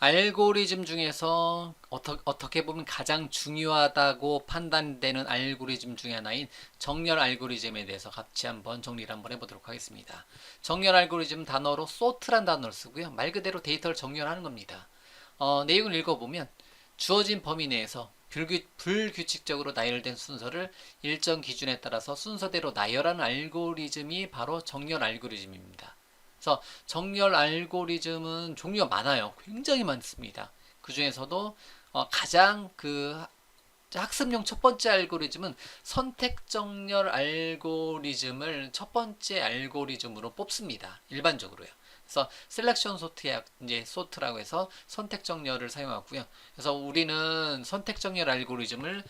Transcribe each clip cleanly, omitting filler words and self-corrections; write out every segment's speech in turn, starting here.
알고리즘 중에서 어떻게 보면 가장 중요하다고 판단되는 알고리즘 중에 하나인 정렬 알고리즘에 대해서 같이 한번 정리를 한번 해보도록 하겠습니다. 정렬 알고리즘 단어로 sort란 단어를 쓰고요. 말 그대로 데이터를 정렬하는 겁니다. 내용을 읽어보면 주어진 범위 내에서 불규칙적으로 나열된 순서를 일정 기준에 따라서 순서대로 나열하는 알고리즘이 바로 정렬 알고리즘입니다. 그래서 정렬 알고리즘은 종류가 많아요. 굉장히 많습니다. 그 중에서도 가장 학습용 첫 번째 알고리즘은 선택 정렬 알고리즘을 첫 번째 알고리즘으로 뽑습니다. 일반적으로요. 그래서 셀렉션 소트야 이제 소트라고 해서 선택 정렬을 사용하고요. 그래서 우리는 선택 정렬 알고리즘을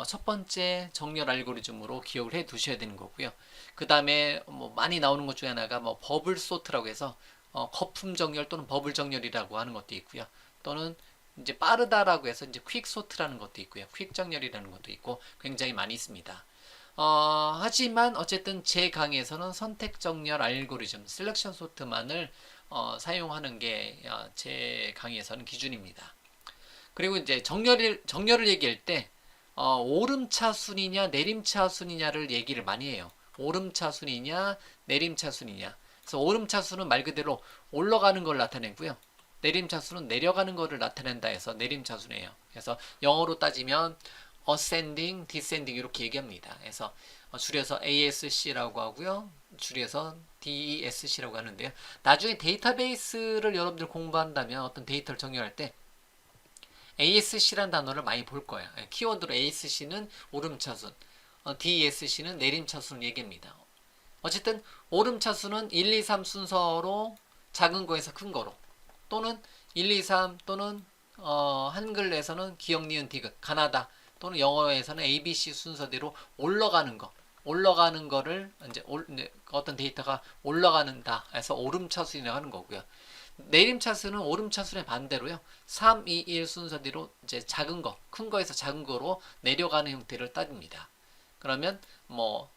첫 번째 정렬 알고리즘으로 기억을 해 두셔야 되는 거고요. 그 다음에 뭐 많이 나오는 것 중에 하나가 뭐 버블 소트라고 해서 거품 정렬 또는 버블 정렬이라고 하는 것도 있고요. 또는 이제 빠르다라고 해서 이제 퀵 소트라는 것도 있고요. 퀵 정렬이라는 것도 있고 굉장히 많이 있습니다. 하지만 어쨌든 제 강의에서는 선택 정렬 알고리즘, 셀렉션 소트만을 사용하는 게 제 강의에서는 기준입니다. 그리고 이제 정렬을 얘기할 때 오름차 순이냐 내림차 순이냐를 얘기를 많이 해요. 오름차 순이냐 내림차 순이냐. 그래서 오름차 순은 말 그대로 올라가는 걸 나타내고요. 내림차순은 내려가는 것을 나타낸다 해서 내림차순이에요. 그래서 영어로 따지면 ascending, descending 이렇게 얘기합니다. 그래서 줄여서 ASC라고 하고요. 줄여서 DESC라고 하는데요. 나중에 데이터베이스를 여러분들 공부한다면 어떤 데이터를 정렬할 때 ASC라는 단어를 많이 볼 거예요. 키워드로 ASC는 오름차순, DESC는 내림차순을 얘기합니다. 어쨌든 오름차순은 1, 2, 3 순서로 작은 거에서 큰 거로 또는 1, 2, 3 또는 한글에서는 기역, 니은, 디귿, 가나다 또는 영어에서는 ABC 순서대로 올라가는 거. 올라가는 거를 이제 어떤 데이터가 올라가는다 해서 오름차순이라고 하는 거고요. 내림차순은 오름차순의 반대로요. 3, 2, 1 순서대로 이제 작은 거, 큰 거에서 작은 거로 내려가는 형태를 따집니다. 그러면 뭐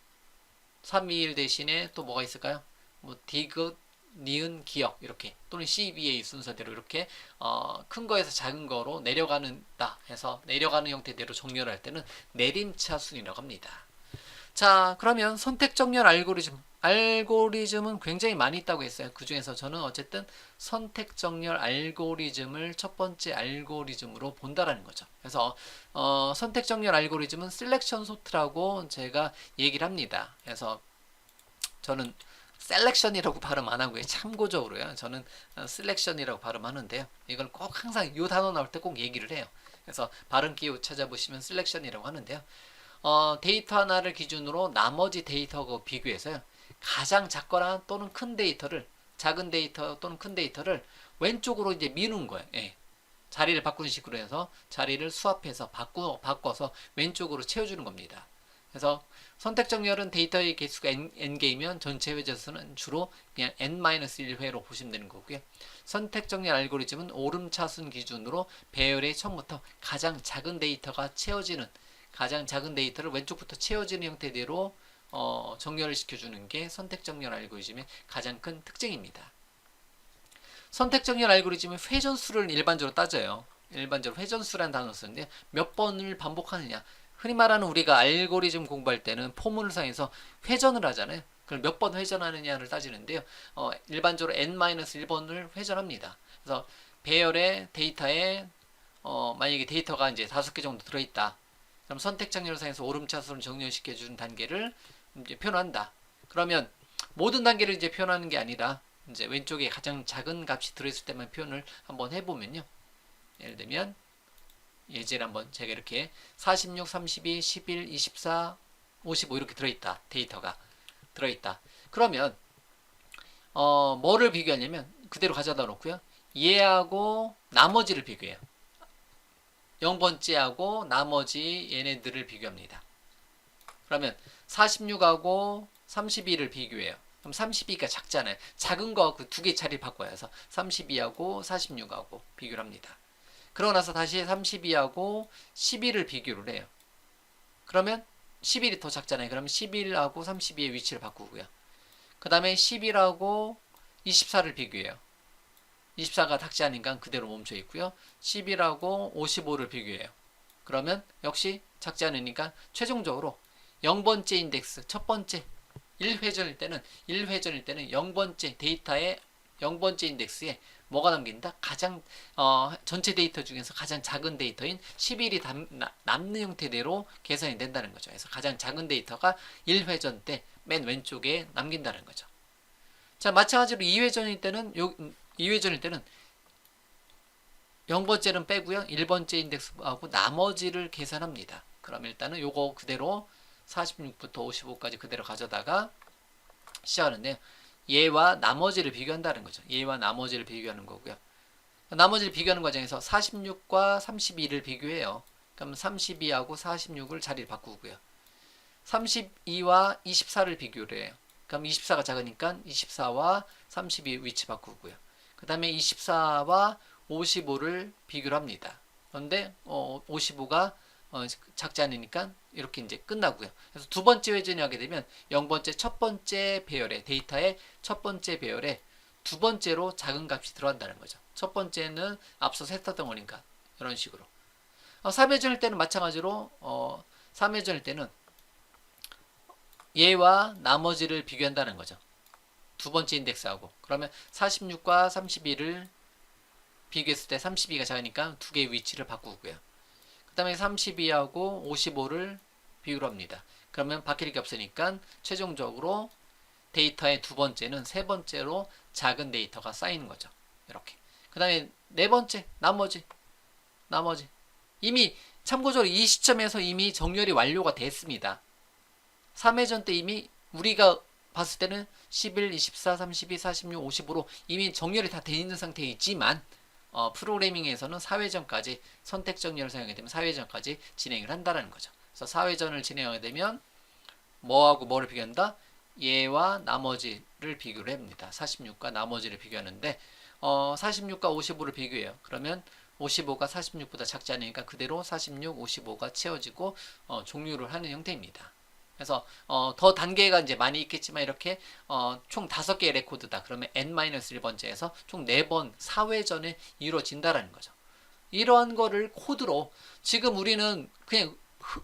3, 2, 1 대신에 또 뭐가 있을까요? 뭐 디귿, 니은, 기역 이렇게 또는 CBA 순서대로 이렇게 큰 거에서 작은 거로 내려가는다 해서 내려가는 형태대로 정렬할 때는 내림차순이라고 합니다. 자, 그러면 선택 정렬 알고리즘은 굉장히 많이 있다고 했어요. 그 중에서 저는 어쨌든 선택 정렬 알고리즘을 첫 번째 알고리즘으로 본다라는 거죠. 그래서 선택 정렬 알고리즘은 셀렉션 소트라고 제가 얘기를 합니다. 그래서 저는 셀렉션이라고 발음 안 하고요. 참고적으로요. 저는 셀렉션이라고 발음하는데요. 이걸 꼭 항상 이 단어 나올 때 꼭 얘기를 해요. 그래서 발음 기호 찾아보시면 셀렉션이라고 하는데요. 데이터 하나를 기준으로 나머지 데이터하고 비교해서요. 가장 작거나 또는 큰 데이터를 작은 데이터 또는 큰 데이터를 왼쪽으로 이제 미는 거예요. 예. 자리를 바꾸는 식으로 해서 자리를 수합해서 바꿔서 왼쪽으로 채워주는 겁니다. 그래서 선택 정렬은 데이터의 개수가 n개이면 전체 회전 수는 주로 그냥 n-1회로 보시면 되는 거고요. 선택 정렬 알고리즘은 오름차순 기준으로 배열의 처음부터 가장 작은 데이터가 채워지는 가장 작은 데이터를 왼쪽부터 채워지는 형태대로 정렬을 시켜주는 게 선택 정렬 알고리즘의 가장 큰 특징입니다. 선택 정렬 알고리즘은 회전수를 일반적으로 따져요. 일반적으로 회전수라는 단어를 쓰는데 몇 번을 반복하느냐. 흔히 말하는 우리가 알고리즘 공부할 때는 포문을 사용해서 회전을 하잖아요. 그럼 몇 번 회전하느냐를 따지는데요. 일반적으로 n-1번을 회전합니다. 그래서 배열의 데이터에 만약에 데이터가 이제 5개 정도 들어있다. 그럼 선택 정렬을 사용해서 오름차순을 정렬시켜주는 단계를 이제 표현한다. 그러면 모든 단계를 이제 표현하는 게 아니라 이제 왼쪽에 가장 작은 값이 들어있을 때만 표현을 한번 해보면요. 예를 들면 예제를 한번 제가 이렇게 46, 32, 11, 24, 55 이렇게 들어있다. 데이터가 들어있다. 그러면 뭐를 비교하냐면 그대로 가져다 놓고요. 얘하고 나머지를 비교해요. 0번째하고 나머지 얘네들을 비교합니다. 그러면 46하고 32를 비교해요. 그럼 32가 작잖아요. 작은 거 그 두 개 자리 바꿔요. 그래서 32하고 46하고 비교를 합니다. 그러고 나서 다시 32하고 11을 비교를 해요. 그러면 11이 더 작잖아요. 그러면 11하고 32의 위치를 바꾸고요. 그 다음에 11하고 24를 비교해요. 24가 닿지 않으니까 그대로 멈춰 있고요. 11하고 55를 비교해요. 그러면 역시 작지 않으니까 최종적으로 0번째 인덱스, 첫 번째 1회전일 때는 0번째 데이터의 0번째 인덱스에 뭐가 남긴다? 가장 전체 데이터 중에서 가장 작은 데이터인 11이 남는 형태대로 계산이 된다는 거죠. 그래서 가장 작은 데이터가 1회전 때 맨 왼쪽에 남긴다는 거죠. 자, 마찬가지로 2회전일 때는 0번째는 빼고요. 1번째 인덱스하고 나머지를 계산합니다. 그럼 일단은 요거 그대로 46부터 55까지 그대로 가져다가 시작하는데요. 얘와 나머지를 비교한다는 거죠. 얘와 나머지를 비교하는 거고요. 나머지를 비교하는 과정에서 46과 32를 비교해요. 그럼 32하고 46을 자리를 바꾸고요. 32와 24를 비교를 해요. 그럼 24가 작으니까 24와 32 위치 바꾸고요. 그 다음에 24와 55를 비교를 합니다. 그런데 55가 작지 않으니까 이렇게 이제 끝나고요. 그래서 두 번째 회전이 하게 되면 0번째 첫 번째 배열의 데이터의 첫 번째 배열에 두 번째로 작은 값이 들어간다는 거죠. 첫 번째는 앞서 했었던 거니까 이런 식으로. 3회전일 때는 마찬가지로 3회전일 때는 얘와 나머지를 비교한다는 거죠. 두 번째 인덱스하고. 그러면 46과 31을 비교했을 때 32가 작으니까 두 개의 위치를 바꾸고요. 그 다음에 32하고 55를 비교를 합니다. 그러면 바뀔 게 없으니까 최종적으로 데이터의 두 번째는 세 번째로 작은 데이터가 쌓이는 거죠. 이렇게. 그 다음에 네 번째, 나머지. 이미 참고적으로 이 시점에서 이미 정렬이 완료가 됐습니다. 3회전 때 이미 우리가 봤을 때는 11, 24, 32, 46, 55로 이미 정렬이 다 되어 있는 상태이지만 프로그래밍에서는 4회전까지 선택 정렬을 사용하게 되면 4회전까지 진행을 한다는 거죠. 그래서 4회전을 진행하게 되면 뭐하고 뭐를 비교한다? 얘와 나머지를 비교를 합니다. 46과 나머지를 비교하는데 46과 55를 비교해요. 그러면 55가 46보다 작지 않으니까 그대로 46, 55가 채워지고 종료를 하는 형태입니다. 그래서 더 단계가 이제 많이 있겠지만 이렇게 총 5개의 레코드다. 그러면 n-1번째에서 총 4번 4회전에 이루어진다라는 거죠. 이러한 거를 코드로 지금 우리는 그냥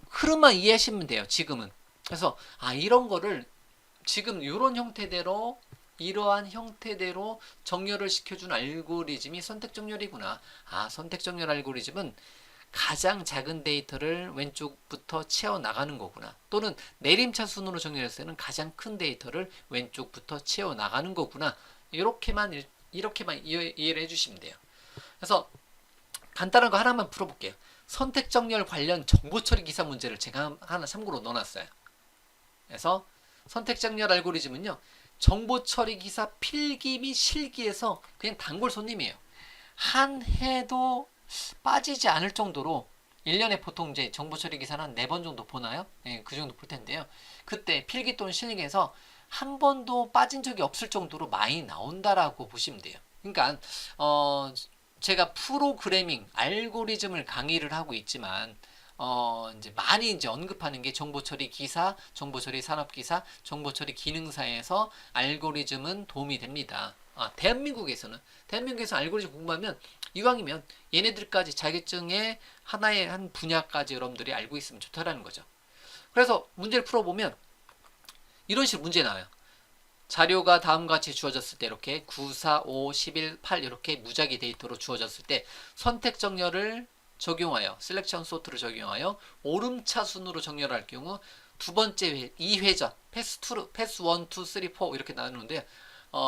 흐름만 이해하시면 돼요. 지금은. 그래서 이런 거를 지금 이런 형태대로 이러한 형태대로 정렬을 시켜준 알고리즘이 선택 정렬이구나. 선택 정렬 알고리즘은 가장 작은 데이터를 왼쪽부터 채워나가는 거구나. 또는 내림차 순으로 정렬했을 때는 가장 큰 데이터를 왼쪽부터 채워나가는 거구나. 이렇게만 이해를 해주시면 돼요. 그래서 간단한 거 하나만 풀어볼게요. 선택 정렬 관련 정보 처리 기사 문제를 제가 하나 참고로 넣어놨어요. 그래서 선택 정렬 알고리즘은요. 정보 처리 기사 필기 및 실기에서 그냥 단골 손님이에요. 한 해도 빠지지 않을 정도로 1년에 보통 이제 정보 처리 기사는 한 4번 정도 보나요? 네, 그 정도 볼 텐데요. 그때 필기 또는 실기에서 한 번도 빠진 적이 없을 정도로 많이 나온다라고 보시면 돼요. 그러니까 제가 프로그래밍 알고리즘을 강의를 하고 있지만 이제 많이 이제 언급하는 게 정보 처리 기사, 정보 처리 산업 기사, 정보 처리 기능사에서 알고리즘은 도움이 됩니다. 대한민국에서 알고리즘 공부하면 이왕이면 얘네들까지 자격증의 하나의 한 분야까지 여러분들이 알고 있으면 좋다라는 거죠. 그래서 문제를 풀어보면 이런 식으로 문제 나와요. 자료가 다음과 같이 주어졌을 때 이렇게 9, 4, 5, 11, 8 이렇게 무작위 데이터로 주어졌을 때 선택 정렬을 적용하여 셀렉션 소트를 적용하여 오름차 순으로 정렬할 경우 두 번째 2회전 패스 1, 2, 3, 4 이렇게 나누는데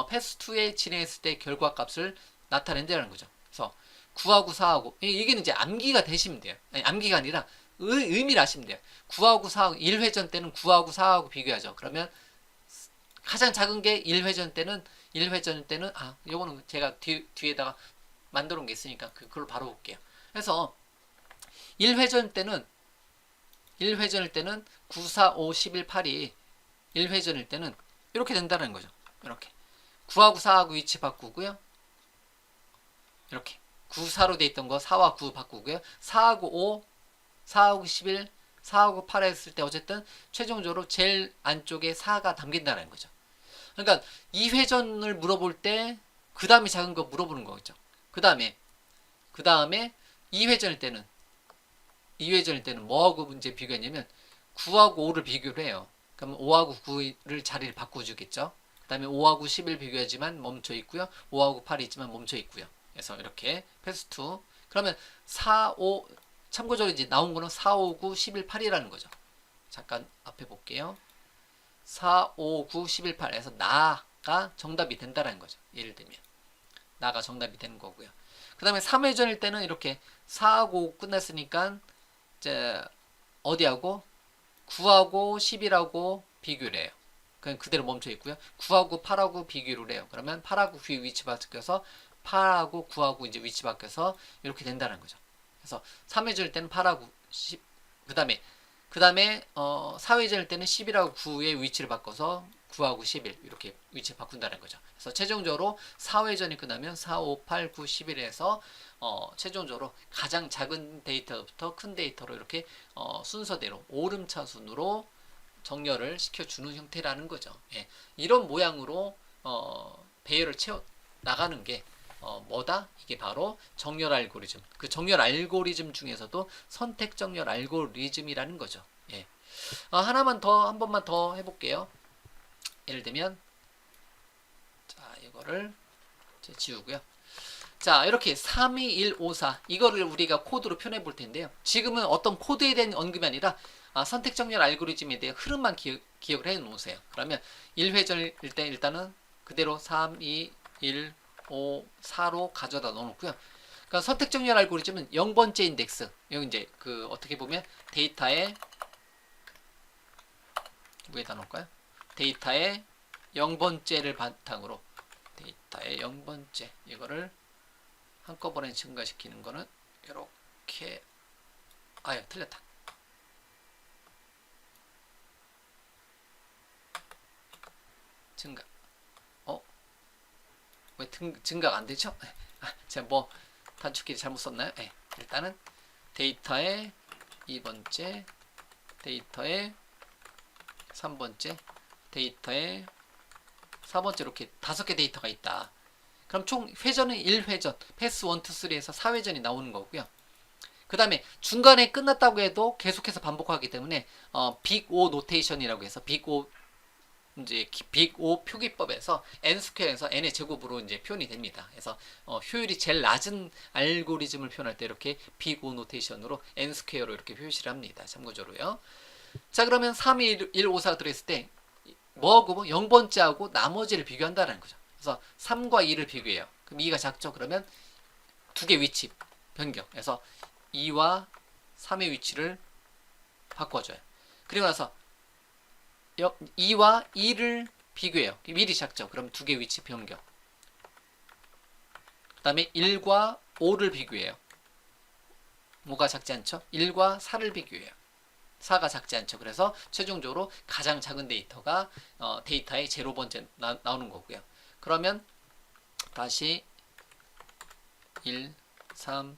패스 2에 진행했을 때 결과값을 나타낸다는 거죠. 그래서 9하고 4하고 이게 이제 암기가 되시면 돼요. 아니, 암기가 아니라 의미를 아시면 돼요. 9하고 4하고 1회전 때는 9하고 4하고 비교하죠. 그러면 가장 작은 게 1회전 때는 요거는 제가 뒤에다가 만들어 놓은 게 있으니까 그걸로 바로 볼게요. 그래서 1회전 때는 9, 4, 5, 11, 8이 1회전일 때는 이렇게 된다는 거죠. 이렇게 9하고 4하고 위치 바꾸고요. 이렇게 9, 4로 돼 있던 거 4와 9 바꾸고요. 4하고 5, 4하고 11, 4하고 8 했을 때 어쨌든 최종적으로 제일 안쪽에 4가 담긴다는 거죠. 그러니까 2회전을 물어볼 때 그 다음에 작은 거 물어보는 거죠. 그 다음에 2회전일 때는 뭐하고 문제 비교했냐면 9하고 5를 비교를 해요. 그럼 5하고 9를 자리를 바꿔주겠죠. 그 다음에 5하고 10을 비교하지만 멈춰 있고요. 5하고 8이 있지만 멈춰 있고요. 그래서 이렇게 패스2. 그러면 4, 5, 참고적으로 이제 나온 거는 4, 5, 9, 11, 8이라는 거죠. 잠깐 앞에 볼게요. 4, 5, 9, 11, 8에서 나가 정답이 된다는 거죠. 예를 들면 나가 정답이 되는 거고요. 그 다음에 3회전일 때는 이렇게 4하고 5 끝났으니까 이제 어디하고 9하고 11하고 비교를 해요. 그냥 그대로 멈춰 있고요. 9하고 8하고 비교를 해요. 그러면 8하고 9의 위치 바뀌어서 8하고 9하고 이제 위치 바뀌어서 이렇게 된다는 거죠. 그래서 3회전일 때는 8하고 10, 그 다음에 4회전일 때는 11하고 9의 위치를 바꿔서 9하고 11 이렇게 위치 바꾼다는 거죠. 그래서 최종적으로 4회전이 끝나면 4, 5, 8, 9, 11에서 최종적으로 가장 작은 데이터부터 큰 데이터로 이렇게 순서대로 오름차순으로 정렬을 시켜주는 형태라는 거죠. 예, 이런 모양으로 배열을 채워 나가는 게 뭐다? 이게 바로 정렬 알고리즘. 그 정렬 알고리즘 중에서도 선택 정렬 알고리즘이라는 거죠. 예. 한 번만 더 해볼게요. 예를 들면, 자, 이거를 지우고요. 자, 이렇게 3, 2, 1, 5, 4 이거를 우리가 코드로 표현해 볼 텐데요. 지금은 어떤 코드에 대한 언급이 아니라 선택 정렬 알고리즘에 대한 흐름만 기억을 해 놓으세요. 그러면 1회전일 때 일단은 그대로 3, 2, 1, 5, 4로 가져다 놓고요. 그러니까 선택 정렬 알고리즘은 0번째 인덱스. 여기 이제 그 어떻게 보면 데이터에 위에다 놓을까요? 데이터의 0번째를 바탕으로 데이터의 0번째 이거를 한꺼번에 증가시키는 거는 이렇게 아유 틀렸다. 증가 왜 증가가 안 되죠? 제가 뭐 단축키 잘못 썼나요? 네. 일단은 데이터의 2번째 데이터의 3번째 데이터의 4번째 이렇게 5개 데이터가 있다. 그럼 총 회전은 1회전 패스 1, 2, 3에서 4회전이 나오는 거고요. 그 다음에 중간에 끝났다고 해도 계속해서 반복하기 때문에 빅 O 노테이션이라고 해서 빅 O 표기법에서 n 스퀘어에서 n의 제곱으로 이제 표현이 됩니다. 그래서 효율이 제일 낮은 알고리즘을 표현할 때 이렇게 빅 O 노테이션으로 n 스퀘어로 이렇게 표시를 합니다. 참고적으로요. 자, 그러면 3, 2, 1, 5, 4가 들어있을 때 뭐하고 0번째하고 나머지를 비교한다는 거죠. 그래서 3과 2를 비교해요. 그럼 2가 작죠? 그러면 두 개 위치 변경. 그래서 2와 3의 위치를 바꿔줘요. 그리고 나서 2와 2를 비교해요. 1이 작죠? 그럼 두 개 위치 변경. 그 다음에 1과 5를 비교해요. 5가 작지 않죠? 1과 4를 비교해요. 4가 작지 않죠. 그래서 최종적으로 가장 작은 데이터가 데이터의 0번째 나오는 거고요. 그러면 다시 1, 3,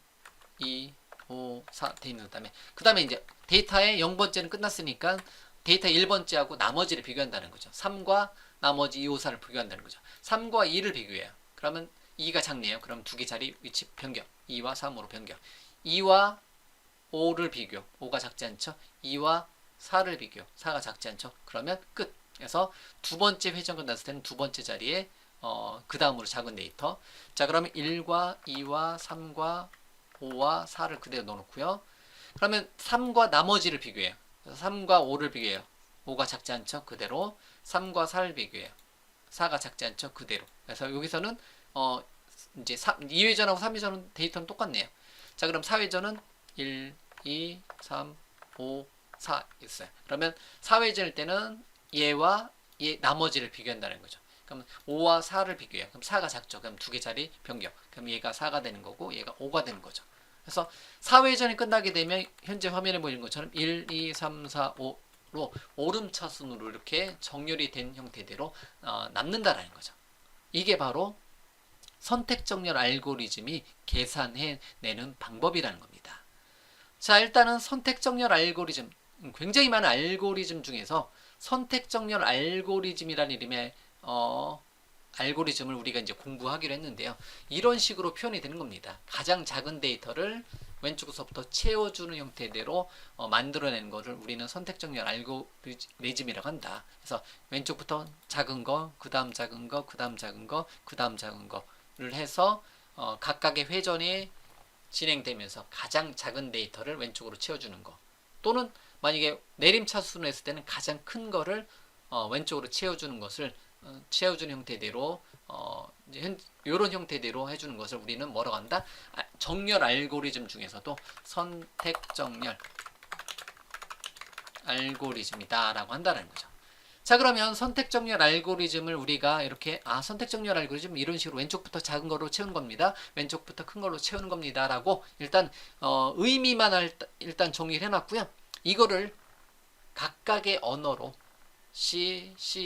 2, 5, 4 돼 있는 그 다음에 이제 데이터의 0번째는 끝났으니까 데이터 1번째하고 나머지를 비교한다는 거죠. 3과 나머지 2, 5, 4를 비교한다는 거죠. 3과 2를 비교해요. 그러면 2가 작네요. 그럼 두 개 자리 위치 변경. 2와 3으로 변경. 2와 5를 비교. 5가 작지 않죠? 2와 4를 비교. 4가 작지 않죠? 그러면 끝. 그래서 두 번째 회전 끝났을 때는 두 번째 자리에 그 다음으로 작은 데이터. 자, 그러면 1과 2와 3과 5와 4를 그대로 넣어놓고요. 그러면 3과 나머지를 비교해요. 3과 5를 비교해요. 5가 작지 않죠? 그대로. 3과 4를 비교해요. 4가 작지 않죠? 그대로. 그래서 여기서는 이제 2회전하고 3회전은 데이터는 똑같네요. 자, 그럼 4회전은 1, 2, 3, 5, 4 있어요. 그러면 4회전일 때는 얘와 얘 나머지를 비교한다는 거죠. 그럼 5와 4를 비교해요. 그럼 4가 작죠. 그럼 두 개 자리 변경. 그럼 얘가 4가 되는 거고 얘가 5가 되는 거죠. 그래서 4회전이 끝나게 되면 현재 화면에 보이는 것처럼 1, 2, 3, 4, 5로 오름차순으로 이렇게 정렬이 된 형태대로 남는다라는 거죠. 이게 바로 선택 정렬 알고리즘이 계산해내는 방법이라는 겁니다. 자, 일단은 선택 정렬 알고리즘, 굉장히 많은 알고리즘 중에서 선택 정렬 알고리즘이라는 이름의 알고리즘을 우리가 이제 공부하기로 했는데요. 이런 식으로 표현이 되는 겁니다. 가장 작은 데이터를 왼쪽서부터 채워주는 형태대로 만들어낸 것을 우리는 선택정렬 알고리즘이라고 한다. 그래서 왼쪽부터 작은 거, 그 다음 작은 거, 그 다음 작은 거, 그 다음 작은 거를 해서 각각의 회전이 진행되면서 가장 작은 데이터를 왼쪽으로 채워주는 거. 또는 만약에 내림차순으로 했을 때는 가장 큰 거를 왼쪽으로 채워주는 것을 채워주는 형태대로 이런 형태대로 해주는 것을 우리는 뭐라고 한다? 정렬 알고리즘 중에서도 선택정렬 알고리즘이다 라고 한다는 거죠. 자, 그러면 선택정렬 알고리즘을 우리가 이렇게 선택정렬 알고리즘 이런 식으로 왼쪽부터 작은 걸로 채우는 겁니다. 왼쪽부터 큰 걸로 채우는 겁니다. 라고 일단 의미만 일단 정리를 해놨고요. 이거를 각각의 언어로 C, C#,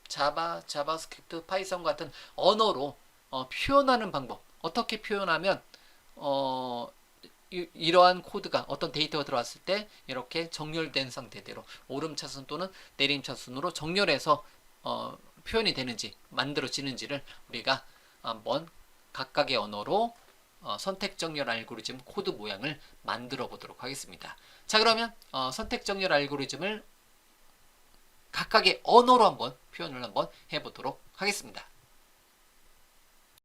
자바, 자바스크립트, 파이썬 같은 언어로 표현하는 방법. 어떻게 표현하면 이러한 코드가 어떤 데이터가 들어왔을 때 이렇게 정렬된 상태대로 오름차순 또는 내림차순으로 정렬해서 표현이 되는지 만들어지는지를 우리가 한번 각각의 언어로 선택정렬 알고리즘 코드 모양을 만들어 보도록 하겠습니다. 자, 그러면 선택정렬 알고리즘을 각각의 언어로 한번 표현을 한번 해보도록 하겠습니다.